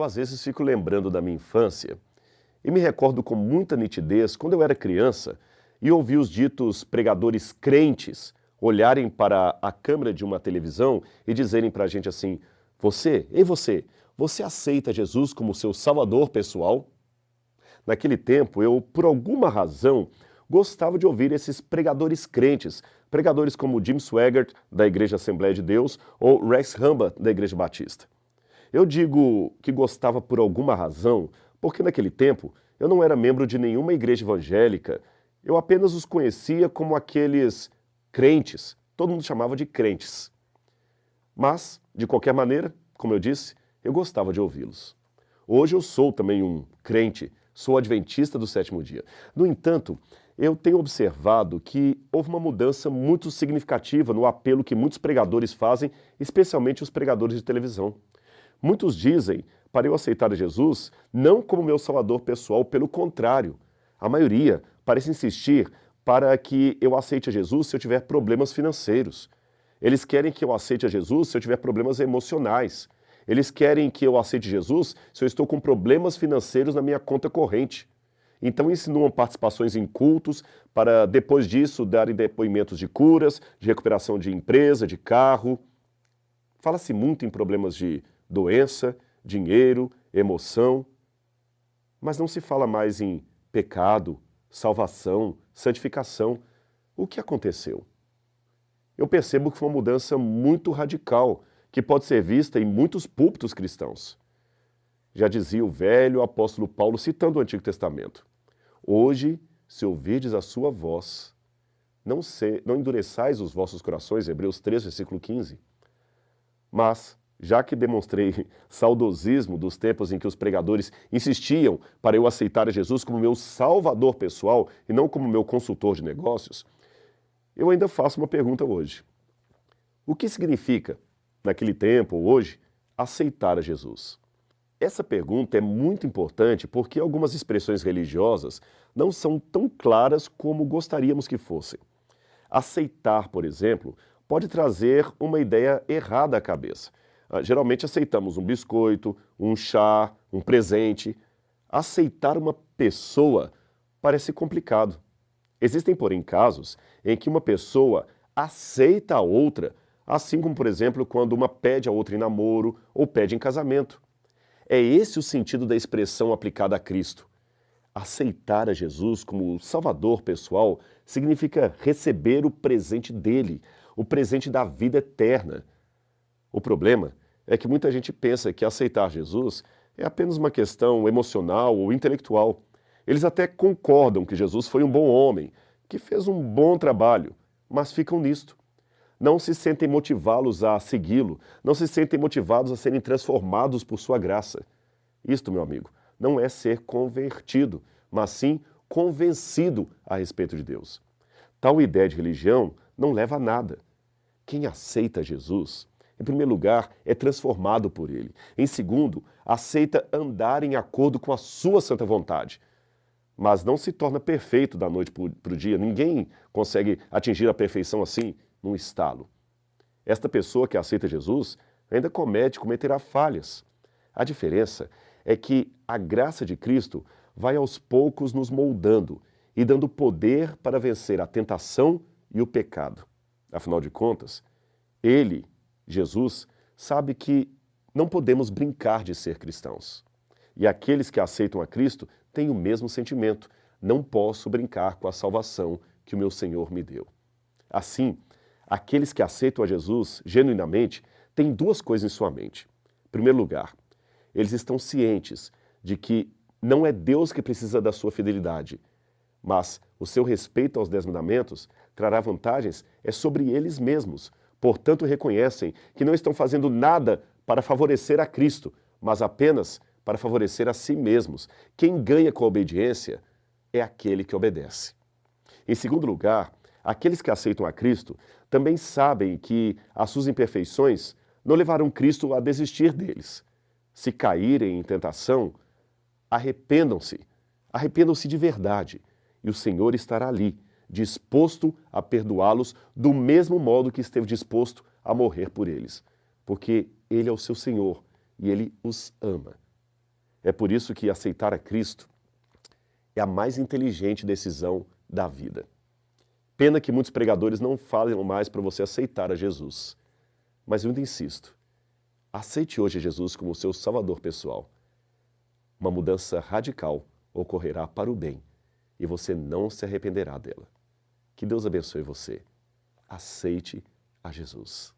Eu às vezes fico lembrando da minha infância e me recordo com muita nitidez quando eu era criança e ouvi os ditos pregadores crentes olharem para a câmera de uma televisão e dizerem para a gente assim: você aceita Jesus como seu salvador pessoal? Naquele tempo, eu, por alguma razão, gostava de ouvir esses pregadores crentes, pregadores como Jim Swaggart, da Igreja Assembleia de Deus, ou Rex Humbard, da Igreja Batista. Eu digo que gostava por alguma razão, porque naquele tempo eu não era membro de nenhuma igreja evangélica, eu apenas os conhecia como aqueles crentes, todo mundo chamava de crentes. Mas, de qualquer maneira, como eu disse, eu gostava de ouvi-los. Hoje eu sou também um crente, sou adventista do sétimo dia. No entanto, eu tenho observado que houve uma mudança muito significativa no apelo que muitos pregadores fazem, especialmente os pregadores de televisão. Muitos dizem para eu aceitar Jesus não como meu salvador pessoal, pelo contrário. A maioria parece insistir para que eu aceite a Jesus se eu tiver problemas financeiros. Eles querem que eu aceite a Jesus se eu tiver problemas emocionais. Eles querem que eu aceite Jesus se eu estou com problemas financeiros na minha conta corrente. Então insinuam participações em cultos para depois disso darem depoimentos de curas, de recuperação de empresa, de carro. Fala-se muito em problemas de doença, dinheiro, emoção, mas não se fala mais em pecado, salvação, santificação. O que aconteceu? Eu percebo que foi uma mudança muito radical, que pode ser vista em muitos púlpitos cristãos. Já dizia o velho apóstolo Paulo, citando o Antigo Testamento: hoje, se ouvirdes a sua voz, não endureçais os vossos corações, Hebreus 3, versículo 15. Mas, já que demonstrei saudosismo dos tempos em que os pregadores insistiam para eu aceitar a Jesus como meu salvador pessoal e não como meu consultor de negócios, eu ainda faço uma pergunta hoje. O que significa, naquele tempo ou hoje, aceitar a Jesus? Essa pergunta é muito importante porque algumas expressões religiosas não são tão claras como gostaríamos que fossem. Aceitar, por exemplo, pode trazer uma ideia errada à cabeça. Geralmente aceitamos um biscoito, um chá, um presente. Aceitar uma pessoa parece complicado. Existem, porém, casos em que uma pessoa aceita a outra, assim como, por exemplo, quando uma pede a outra em namoro ou pede em casamento. É esse o sentido da expressão aplicada a Cristo. Aceitar a Jesus como Salvador pessoal significa receber o presente dele, o presente da vida eterna. O problema é que muita gente pensa que aceitar Jesus é apenas uma questão emocional ou intelectual. Eles até concordam que Jesus foi um bom homem, que fez um bom trabalho, mas ficam nisto. Não se sentem motivá-los a segui-lo, não se sentem motivados a serem transformados por sua graça. Isto, meu amigo, não é ser convertido, mas sim convencido a respeito de Deus. Tal ideia de religião não leva a nada. Quem aceita Jesus, em primeiro lugar, é transformado por ele. Em segundo, aceita andar em acordo com a sua santa vontade. Mas não se torna perfeito da noite para o dia. Ninguém consegue atingir a perfeição assim, num estalo. Esta pessoa que aceita Jesus ainda cometerá falhas. A diferença é que a graça de Cristo vai aos poucos nos moldando e dando poder para vencer a tentação e o pecado. Afinal de contas, Ele, Jesus, sabe que não podemos brincar de ser cristãos. E aqueles que aceitam a Cristo têm o mesmo sentimento. Não posso brincar com a salvação que o meu Senhor me deu. Assim, aqueles que aceitam a Jesus genuinamente têm duas coisas em sua mente. Em primeiro lugar, eles estão cientes de que não é Deus que precisa da sua fidelidade, mas o seu respeito aos 10 mandamentos trará vantagens sobre eles mesmos. Portanto, reconhecem que não estão fazendo nada para favorecer a Cristo, mas apenas para favorecer a si mesmos. Quem ganha com a obediência é aquele que obedece. Em segundo lugar, aqueles que aceitam a Cristo também sabem que as suas imperfeições não levarão Cristo a desistir deles. Se caírem em tentação, arrependam-se de verdade, e o Senhor estará ali, disposto a perdoá-los do mesmo modo que esteve disposto a morrer por eles, porque Ele é o seu Senhor e Ele os ama. É por isso que aceitar a Cristo é a mais inteligente decisão da vida. Pena que muitos pregadores não falam mais para você aceitar a Jesus. Mas eu ainda insisto, aceite hoje Jesus como seu salvador pessoal. Uma mudança radical ocorrerá para o bem e você não se arrependerá dela. Que Deus abençoe você. Aceite a Jesus.